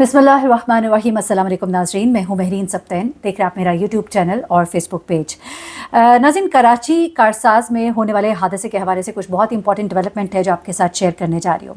बिस्मिल्लाहिर्रहमानिर्रहीम। अस्सलाम वालेकुम नाज़रीन, मैं हूँ महरीन सब्तैन। देख रहे हैं आप मेरा यूट्यूब चैनल और फेसबुक पेज। नाज़रीन, कराची कारसाज में होने वाले हादसे के हवाले से कुछ बहुत इंपॉर्टेंट डेवलपमेंट है जो आपके साथ शेयर करने जा रही हूँ।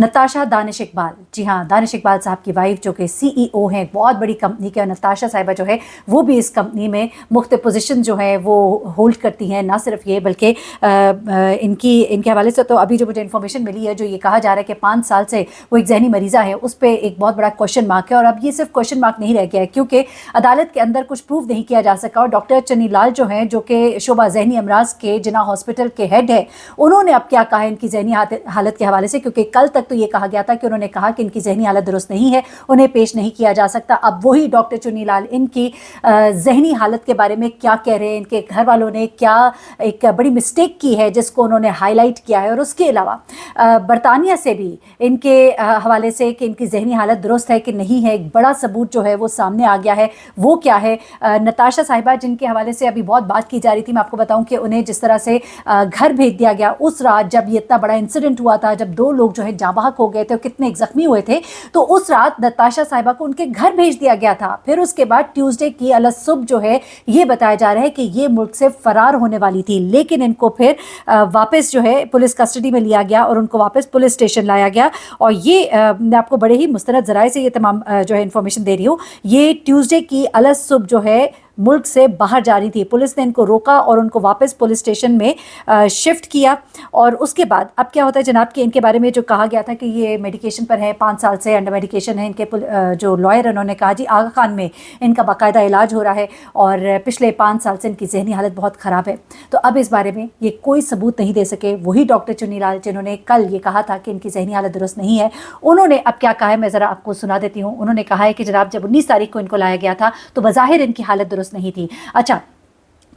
नताशा दानिश इकबाल, जी हाँ, दानिश इकबाल साहब की वाइफ जो कि CEO हैं बहुत बड़ी कंपनी के, और नताशा साहिबा जो है वो भी इस कंपनी में मुख्तलिफ पोजीशन जो है वो होल्ड करती हैं। ना सिर्फ ये बल्कि इनके हवाले से तो अभी जो मुझे इन्फॉर्मेशन मिली है, जो ये कहा जा रहा है कि 5 साल से वो एक जहनी मरीज़ा है, उस पर एक बहुत बड़ा क्वेश्चन मार्क है। और अब ये सिर्फ क्वेश्चन मार्क नहीं रह गया है, क्योंकि अदालत के अंदर कुछ प्रूव नहीं किया जा सका। और डॉक्टर चन्नी लाल जो हैं, जो कि शोबा जहनी अमराज के जिना हॉस्पिटल के हेड है, उन्होंने अब क्या कहा है इनकी जहनी हालत के हवाले से। क्योंकि कल तक तो ये कहा गया था कि उन्होंने कहा कि इनकी जहनी हालत दुरुस्त नहीं है, उन्हें पेश नहीं किया जा सकता। अब वही डॉक्टर चन्नी लाल इनकी जहनी हालत के बारे में क्या कह रहे हैं, इनके घर वालों ने क्या एक बड़ी मिस्टेक की है जिसको उन्होंने हाईलाइट किया है। और उसके अलावा बरतानिया से भी इनके हवाले से कि इनकी जहनी हालत दुरुस्त है कि नहीं है, एक बड़ा सबूत जो है वो सामने आ गया है। वो क्या है? नताशा साहिबा जिनके हवाले से अभी बहुत बात की जा रही थी, मैं आपको बताऊं कि उन्हें जिस तरह से घर भेज दिया गया उस रात जब ये इतना बड़ा इंसिडेंट हुआ था, जब 2 लोग जो है जाँ बहक हो गए थे और कितने जख्मी हुए थे, तो उस रात नताशा साहिबा को उनके घर भेज दिया गया था। फिर उसके बाद ट्यूसडे की अलग सुबह जो है ये बताया जा रहा है कि ये मुल्क से फरार होने वाली थी, लेकिन इनको फिर वापस जो है पुलिस कस्टडी में लिया गया और उनको वापस पुलिस स्टेशन लाया गया। और ये मैं आपको बड़े ही मुस्तनद ज़राए से ये तमाम जो है इन्फॉर्मेशन दे रही हूँ। ये ट्यूसडे की अलग सुबह जो है मुल्क से बाहर जा रही थी, पुलिस ने इनको रोका और उनको वापस पुलिस स्टेशन में शिफ्ट किया। और उसके बाद अब क्या होता है जनाब कि इनके बारे में जो कहा गया था कि ये मेडिकेशन पर है, 5 साल से अंडर मेडिकेशन है। इनके जो लॉयर उन्होंने कहा जी आगा खान में इनका बाकायदा इलाज हो रहा है और पिछले 5 साल से इनकी जहनी हालत बहुत ख़राब है। तो अब इस बारे में ये कोई सबूत नहीं दे सके। वही डॉक्टर चुन्नी लाल जिन्होंने कल ये कहा था कि इनकी जहनी हालत दुरुस्त नहीं है, उन्होंने अब क्या कहा है मैं ज़रा आपको सुना देती हूँ। उन्होंने कहा है कि जनाब जब 19 तारीख को इनको लाया गया था तो बज़ाहिर इनकी हालत दुरुस्त नहीं थी। अच्छा,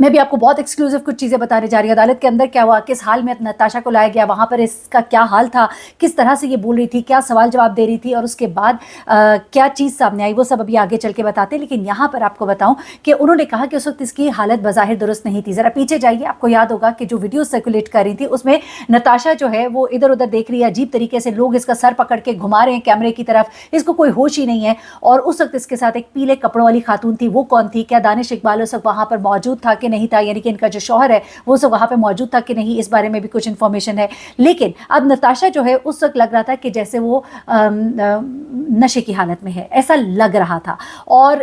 मैं भी आपको बहुत एक्सक्लूसिव कुछ चीज़ें बताने जा रही हूँ। अदालत के अंदर क्या हुआ, किस हाल में नताशा को लाया गया, वहाँ पर इसका क्या हाल था, किस तरह से ये बोल रही थी, क्या सवाल जवाब दे रही थी, और उसके बाद क्या चीज़ सामने आई, वो सब अभी आगे चल के बताते हैं। लेकिन यहाँ पर आपको बताऊँ कि उन्होंने कहा कि उस वक्त इसकी हालत बज़ाहिर दुरुस्त नहीं थी। ज़रा पीछे जाइए, आपको याद होगा कि जो वीडियो सर्कुलेट कर रही थी उसमें नताशा जो है वो इधर उधर देख रही है अजीब तरीके से, लोग इसका सर पकड़ के घुमा रहे हैं कैमरे की तरफ, इसको कोई होश ही नहीं है। और उस वक्त इसके साथ एक पीले कपड़ों वाली खातून थी, वो कौन थी? क्या दानिश इकबाल उस वक्त वहाँ पर मौजूद था कि नहीं था, यानी कि इनका जो शौहर है वो सब वहाँ पे मौजूद था कि नहीं, इस बारे में भी कुछ इन्फॉर्मेशन है। लेकिन अब नताशा जो है उस वक्त लग रहा था कि जैसे वो नशे की हालत में है, ऐसा लग रहा था। और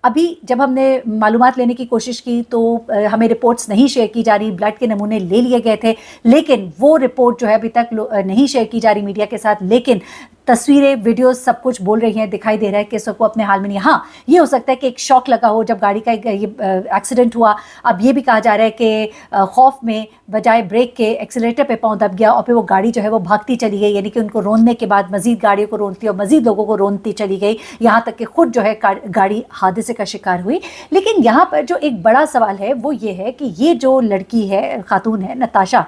अभी जब हमने मालूमात लेने की कोशिश की तो हमें रिपोर्ट्स नहीं शेयर की जा रही, ब्लड के नमूने ले लिए गए थे, लेकिन वो रिपोर्ट जो है अभी तक नहीं शेयर की जा रही मीडिया के साथ। लेकिन तस्वीरें, वीडियोस सब कुछ बोल रही हैं, दिखाई दे रहा है कि सबको अपने हाल में नहीं। हाँ, ये हो सकता है कि एक शॉक लगा हो जब गाड़ी का ये एक्सीडेंट हुआ। अब ये भी कहा जा रहा है कि खौफ में बजाय ब्रेक के एक्सीलरेटर पे पाँव दब गया और फिर वो गाड़ी जो है वो भागती चली गई, यानी कि उनको रोनने के बाद मज़ीद गाड़ियों को रोनती और मज़ीद लोगों को रोनती चली गई, यहाँ तक कि खुद जो है गाड़ी हादसे का शिकार हुई। लेकिन यहाँ पर जो एक बड़ा सवाल है वो ये है कि ये जो लड़की है, खातून है नताशा,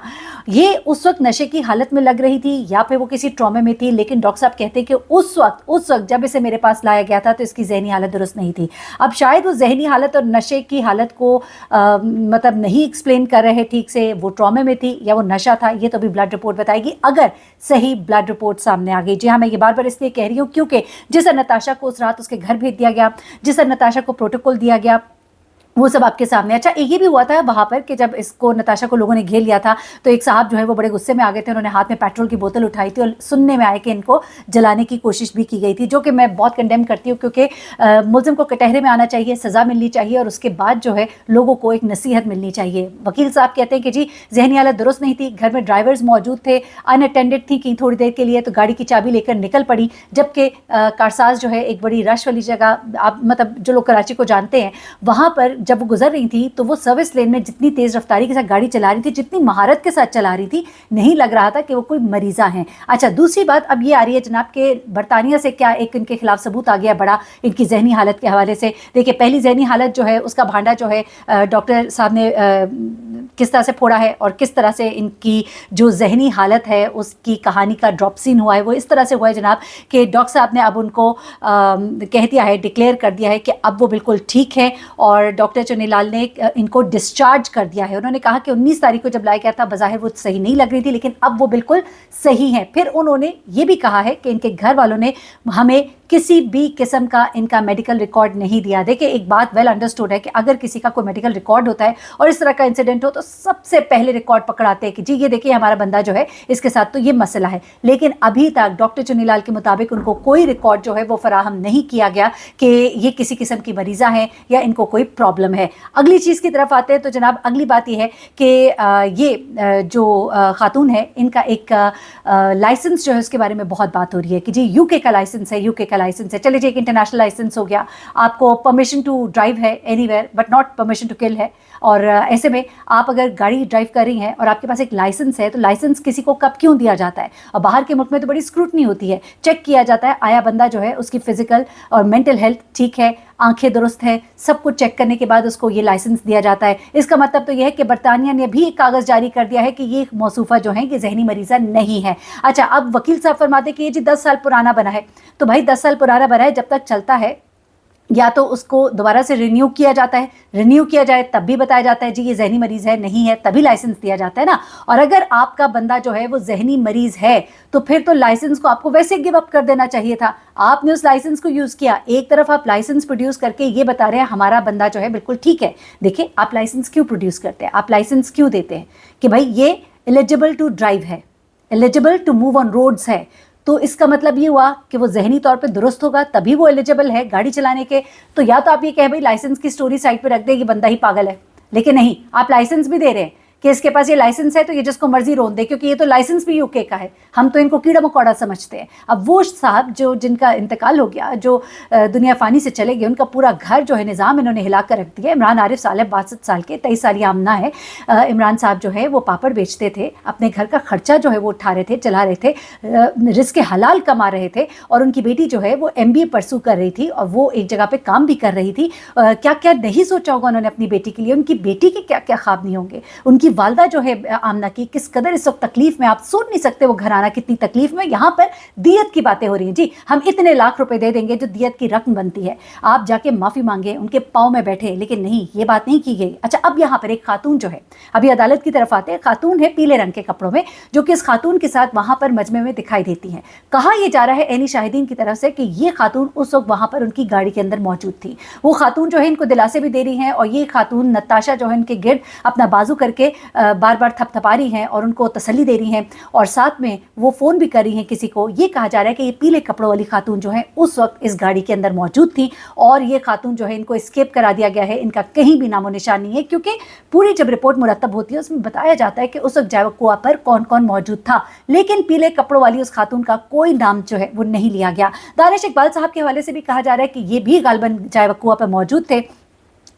ये उस वक्त नशे की हालत में लग रही थी या फिर वो किसी ट्रॉमे में थी। लेकिन डॉक्टर साहब कहते हैं कि उस वक्त जब इसे मेरे पास लाया गया था तो इसकी जहनी हालत दुरुस्त नहीं थी। अब शायद वो जहनी हालत और नशे की हालत को मतलब नहीं एक्सप्लेन कर रहे ठीक से, वो ट्रॉमे में थी या वो नशा था, ये तो भी ब्लड रिपोर्ट बताएगी, अगर सही ब्लड रिपोर्ट सामने आ गई। जी हाँ, मैं ये बार बार इसलिए कह रही हूँ क्योंकि जिस नताशा को उस रात उसके घर भेज दिया गया, जिस नताशा को प्रोटोकॉल दिया गया, वो सब आपके सामने। अच्छा, ये भी हुआ था वहाँ पर कि जब इसको नताशा को लोगों ने घेर लिया था तो एक साहब जो है वो बड़े गुस्से में आ गए थे, उन्होंने हाथ में पेट्रोल की बोतल उठाई थी और सुनने में आया कि इनको जलाने की कोशिश भी की गई थी, जो कि मैं बहुत कंडेम करती हूँ क्योंकि मुल्ज़िम को कटहरे में आना चाहिए, सज़ा मिलनी चाहिए और उसके बाद जो है लोगों को एक नसीहत मिलनी चाहिए। वकील साहब कहते हैं कि जी जहनी हालत दुरुस्त नहीं थी, घर में ड्राइवर्स मौजूद थे, अनअटेंडेड थी कहीं थोड़ी देर के लिए, तो गाड़ी की चाबी लेकर निकल पड़ी। जबकि कारसाज जो है एक बड़ी रश वाली जगह, आप मतलब जो लोग कराची को जानते हैं, वहाँ पर जब वो गुजर रही थी तो वो सर्विस लेन में जितनी तेज रफ्तारी के साथ गाड़ी चला रही थी, जितनी महारत के साथ चला रही थी, नहीं लग रहा था कि वो कोई मरीजा हैं। अच्छा, दूसरी बात अब ये आ रही है जनाब के बरतानिया से क्या एक इनके खिलाफ सबूत आ गया बड़ा इनकी जहनी हालत के हवाले से। देखिए, पहली जहनी हालत जो है उसका भांडा जो है डॉक्टर साहब ने किस तरह से फोड़ा है और किस तरह से इनकी जो जहनी हालत है उसकी कहानी का ड्रॉप सीन हुआ है। वो इस तरह से हुआ है जनाब कि डॉक्टर साहब ने अब उनको कह दिया है, डिक्लेयर कर दिया है कि अब वो बिल्कुल ठीक है। और डॉक्टर डॉक्टर चुनीलाल ने इनको डिस्चार्ज कर दिया है। उन्होंने कहा कि 19 तारीख को जब लाया गया था बज़ाहिर वो सही नहीं लग रही थी, लेकिन अब वो बिल्कुल सही है। फिर उन्होंने ये भी कहा है कि इनके घर वालों ने हमें किसी भी किस्म का इनका मेडिकल रिकॉर्ड नहीं दिया। देखिए, एक बात वेल अंडरस्टूड है कि अगर किसी का कोई मेडिकल रिकॉर्ड होता है और इस तरह का इंसिडेंट हो तो सबसे पहले रिकॉर्ड पकड़ाते हैं कि जी ये देखिए हमारा बंदा जो है इसके साथ तो ये मसला है। लेकिन अभी तक डॉक्टर चुनीलाल के मुताबिक उनको कोई रिकॉर्ड जो है वो फराहम नहीं किया गया कि ये किसी किस्म की मरीज़ा है या इनको कोई प्रॉब्लम है। अगली चीज़ की तरफ आते हैं तो जनाब अगली बात ये है कि ये जो खातून है इनका एक लाइसेंस जो है उसके बारे में बहुत बात हो रही है कि जी यूके का लाइसेंस है, यूके का लाइसेंस है। चलिए जी, एक इंटरनेशनल लाइसेंस हो गया, आपको परमिशन टू ड्राइव है anywhere but not permission to kill है। और ऐसे में आप अगर गाड़ी ड्राइव कर रही हैं और आपके पास एक लाइसेंस है तो लाइसेंस किसी को कब क्यों दिया जाता है? और बाहर के मुल्क में तो बड़ी स्क्रूटनी होती है, चेक किया जाता है आया बंदा जो है उसकी फिजिकल और मेंटल हेल्थ ठीक है, आंखें दुरुस्त है, सब कुछ चेक करने के बाद उसको ये लाइसेंस दिया जाता है। इसका मतलब तो यह है कि बरतानिया ने भी एक कागज़ जारी कर दिया है कि ये मौसूफा जो है ये जहनी मरीज़ा नहीं है। अच्छा, अब वकील साहब फरमाते कि ये जी 10 साल पुराना बना है, तो भाई 10 साल पुराना बना है, जब तक चलता है या तो उसको दोबारा से रिन्यू किया जाता है, रिन्यू किया जाए तब भी बताया जाता है जी ये जहनी मरीज़ है, नहीं है तभी लाइसेंस दिया जाता है ना। और अगर आपका बंदा जो है वो जहनी मरीज़ है तो फिर तो लाइसेंस को आपको वैसे गिव अप कर देना चाहिए था। आपने उस लाइसेंस को यूज़ किया, एक तरफ आप लाइसेंस प्रोड्यूस करके ये बता रहे हैं हमारा बंदा जो है बिल्कुल ठीक है। देखिए, आप लाइसेंस क्यों प्रोड्यूस करते हैं, आप लाइसेंस क्यों देते हैं कि भाई ये एलिजिबल टू ड्राइव है, eligible to move on roads है, तो इसका मतलब ये हुआ कि वो जहनी तौर पे दुरुस्त होगा तभी वो एलिजिबल है गाड़ी चलाने के। तो या तो आप ये कहें भाई लाइसेंस की स्टोरी साइड पे रख दे, ये बंदा ही पागल है, लेकिन नहीं, आप लाइसेंस भी दे रहे हैं कि इसके पास ये लाइसेंस है तो ये जिसको मर्जी रोन दे, क्योंकि ये तो लाइसेंस भी यूके का है, हम तो इनको कीड़ा मकोड़ा समझते हैं। अब वो साहब जो जिनका इंतकाल हो गया, जो दुनिया फ़ानी से चले गए, उनका पूरा घर जो है निज़ाम इन्होंने हिला कर रख दिया। इमरान आरिफ साहब 62 साल के, 23 साल आमना है। इमरान साहब जो है वो पापड़ बेचते थे, अपने घर का खर्चा जो है वो उठा रहे थे, चला रहे थे, रिस्क हलाल कमा रहे थे, और उनकी बेटी जो है वो MBA परसू कर रही थी और वो एक जगह पे काम भी कर रही थी। क्या क्या नहीं सोचा होगा उन्होंने अपनी बेटी के लिए, उनकी बेटी के क्या क्या ख्वाब नहीं होंगे, उनकी वालदा जो है आमना की किस कदर इस वक्त तकलीफ में, आप सोच नहीं सकते वो घराना कितनी तकलीफ में। यहाँ पर दियत की बातें हो रही हैं जी, हम इतने लाख रुपए दे देंगे जो दियत की रकम बनती है, आप जाके माफ़ी मांगे, उनके पाँव में बैठे, लेकिन नहीं, ये बात नहीं की गई। अच्छा, अब यहाँ पर एक खातून जो है, अभी अदालत की तरफ आते हैं, खातून है पीले रंग के कपड़ों में, जो कि इस खातून के साथ वहाँ पर मजमे में दिखाई देती है। कहा यह जा रहा है एनी शाहिदीन की तरफ से कि ये खातून उस वक्त वहाँ पर उनकी गाड़ी के अंदर मौजूद थी। वो खातून जो है इनको दिलासे भी दे रही हैं, और ये खातून नताशा जो है इनके गिर्द अपना बाजू करके बार बार थपथपा रही हैं और उनको तसल्ली दे रही हैं, और साथ में वो फ़ोन भी कर रही हैं किसी को। ये कहा जा रहा है कि ये पीले कपड़ों वाली खातून जो है उस वक्त इस गाड़ी के अंदर मौजूद थी, और ये खातून जो है इनको एस्केप करा दिया गया है, इनका कहीं भी नामो निशान नहीं है, क्योंकि पूरी जब रिपोर्ट मुरतब होती है उसमें बताया जाता है कि उस वक्त जायवकुआ पर कौन कौन मौजूद था, लेकिन पीले कपड़ों वाली उस खातून का कोई नाम जो है वो नहीं लिया गया। दानिश इकबाल साहब के हवाले से भी कहा जा रहा है कि ये भी गालबन जायवकुआ पर मौजूद थे,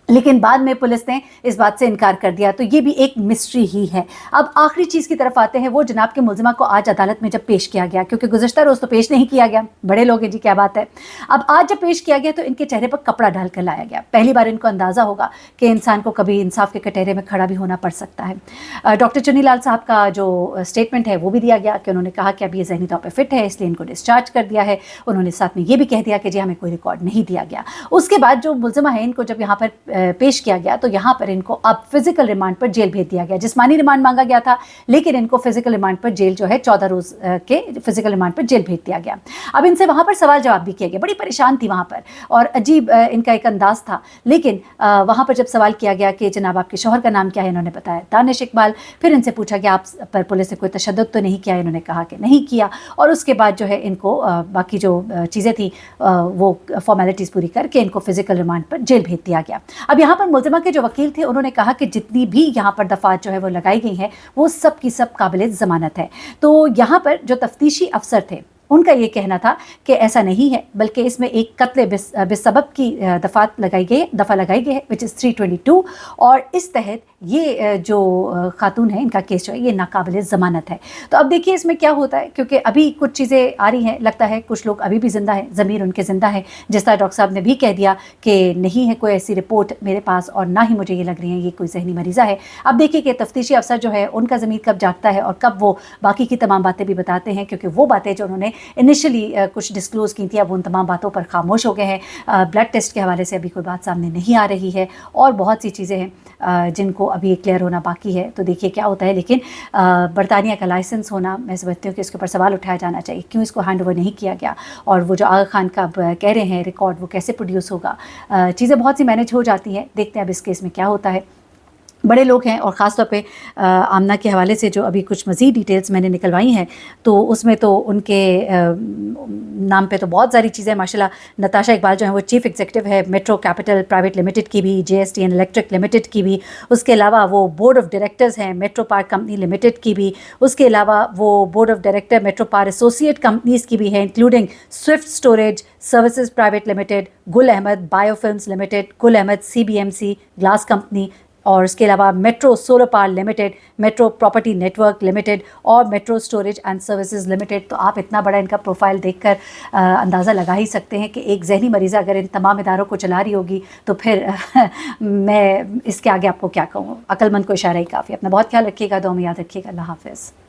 लेकिन बाद में पुलिस ने इस बात से इनकार कर दिया। तो ये भी एक मिस्ट्री ही है। अब आखिरी चीज़ की तरफ आते हैं, वो जनाब के मुलजिमा को आज अदालत में जब पेश किया गया, क्योंकि गुज़श्ता रोज़ तो पेश नहीं किया गया, बड़े लोग हैं जी, क्या बात है। अब आज जब पेश किया गया तो इनके चेहरे पर कपड़ा डाल कर लाया गया। पहली बार इनको अंदाज़ा होगा कि इंसान को कभी इंसाफ के कटहरे में खड़ा भी होना पड़ सकता है। डॉक्टर चुनीलाल साहब का जो स्टेटमेंट है वो भी दिया गया कि उन्होंने कहा कि अब ये ज़हनी तौर पर फिट है, इसलिए इनको डिस्चार्ज कर दिया है। उन्होंने साथ में ये भी कह दिया कि जी हमें कोई रिकॉर्ड नहीं दिया गया। उसके बाद जो मुलजिमा है इनको जब यहाँ पर पेश किया गया तो यहाँ पर इनको अब फिजिकल रिमांड पर जेल भेज दिया गया। जिस्मानी रिमांड मांगा गया था, लेकिन इनको फिजिकल रिमांड पर जेल जो है 14 रोज के फिजिकल रिमांड पर जेल भेज दिया गया। अब इनसे वहाँ पर सवाल जवाब भी किया गया, बड़ी परेशान थी वहाँ पर, और अजीब इनका एक अंदाज था। लेकिन वहाँ पर जब सवाल किया गया कि जनाब आपके शौहर का नाम क्या है, इन्होंने बताया दानिश इकबाल। फिर इनसे पूछा गया आप पर पुलिस ने कोई तशद्दुद तो नहीं किया, इन्होंने कहा कि नहीं किया। और उसके बाद जो है इनको बाकी जो चीज़ें थी वो फॉर्मेलिटीज़ पूरी करके इनको फिजिकल रिमांड पर जेल भेज दिया गया। अब यहाँ पर मुलजिमा के जो वकील थे उन्होंने कहा कि जितनी भी यहाँ पर दफात जो है वो लगाई गई हैं वो सब की सब काबिल ज़मानत है। तो यहाँ पर जो तफ्तीशी अफसर थे उनका ये कहना था कि ऐसा नहीं है, बल्कि इसमें एक कत्ल बेसबब की दफ़ा लगाई गई है विच इज़ 322, और इस तहत ये जो खातून है इनका केस जो है ये नाकाबिल ज़मानत है। तो अब देखिए इसमें क्या होता है, क्योंकि अभी कुछ चीज़ें आ रही हैं, लगता है कुछ लोग अभी भी ज़िंदा हैं, ज़मीर उनके ज़िंदा है। जिस तरह डॉक्टर साहब ने भी कह दिया कि नहीं है कोई ऐसी रिपोर्ट मेरे पास, और ना ही मुझे ये लग रही है ये कोई जहनी मरीज़ा है। अब देखिए कि तफ्तीशी अफसर जो है उनका ज़मीर कब जागता है और कब वो बाकी की तमाम बातें भी बताते हैं, क्योंकि वो बातें जो उन्होंने انیشلی کچھ ڈسکلوز کی تھی، اب ان تمام باتوں پر خاموش ہو گئے ہیں. بلڈ ٹیسٹ کے حوالے سے ابھی کوئی بات سامنے نہیں آ رہی ہے، اور بہت سی چیزیں ہیں جن کو ابھی کلیئر ہونا باقی ہے. تو دیکھیے کیا ہوتا ہے. لیکن برطانیہ کا لائسنس ہونا، میں سمجھتی ہوں کہ اس کے اوپر سوال اٹھایا جانا چاہیے، کیوں اس کو ہینڈ اوور نہیں کیا گیا، اور وہ جو آغا خان کا کہہ رہے ہیں ریکارڈ، وہ کیسے پروڈیوس ہوگا. چیزیں بہت سی مینیج ہو جاتی ہیں. دیکھتے ہیں اب اس کیس میں کیا ہوتا ہے. بڑے لوگ ہیں، اور خاص طور پہ آمنہ کے حوالے سے جو ابھی کچھ مزید ڈیٹیلز میں نے نکلوائی ہیں، تو اس میں تو ان کے نام پہ تو بہت ساری چیزیں ماشاءاللہ. نتاشا اقبال جو ہیں وہ چیف ایگزیکٹو ہے میٹرو کیپٹل پرائیویٹ لمیٹڈ کی بھی، J S T N electric limited کی بھی. اس کے علاوہ وہ بورڈ آف ڈائریکٹرز ہیں میٹرو پار کمپنی لمیٹڈ کی بھی. اس کے علاوہ وہ board of director metro power associate companies کی بھی ہیں، including swift storage services private limited, Gul Ahmad bio films limited, Gul Ahmad CBMC glass company, اور اس کے علاوہ metro solar power limited, metro property network limited, اور metro storage and services limited. تو آپ اتنا بڑا ان کا پروفائل دیکھ کر اندازہ لگا ہی سکتے ہیں کہ ایک ذہنی مریضہ اگر ان تمام اداروں کو چلا رہی ہوگی تو پھر میں اس کے آگے آپ کو کیا کہوں. عقل مند کو اشارہ ہی کافی. اپنا بہت خیال رکھیے گا، دعا میں یاد رکھیے گا. اللہ حافظ.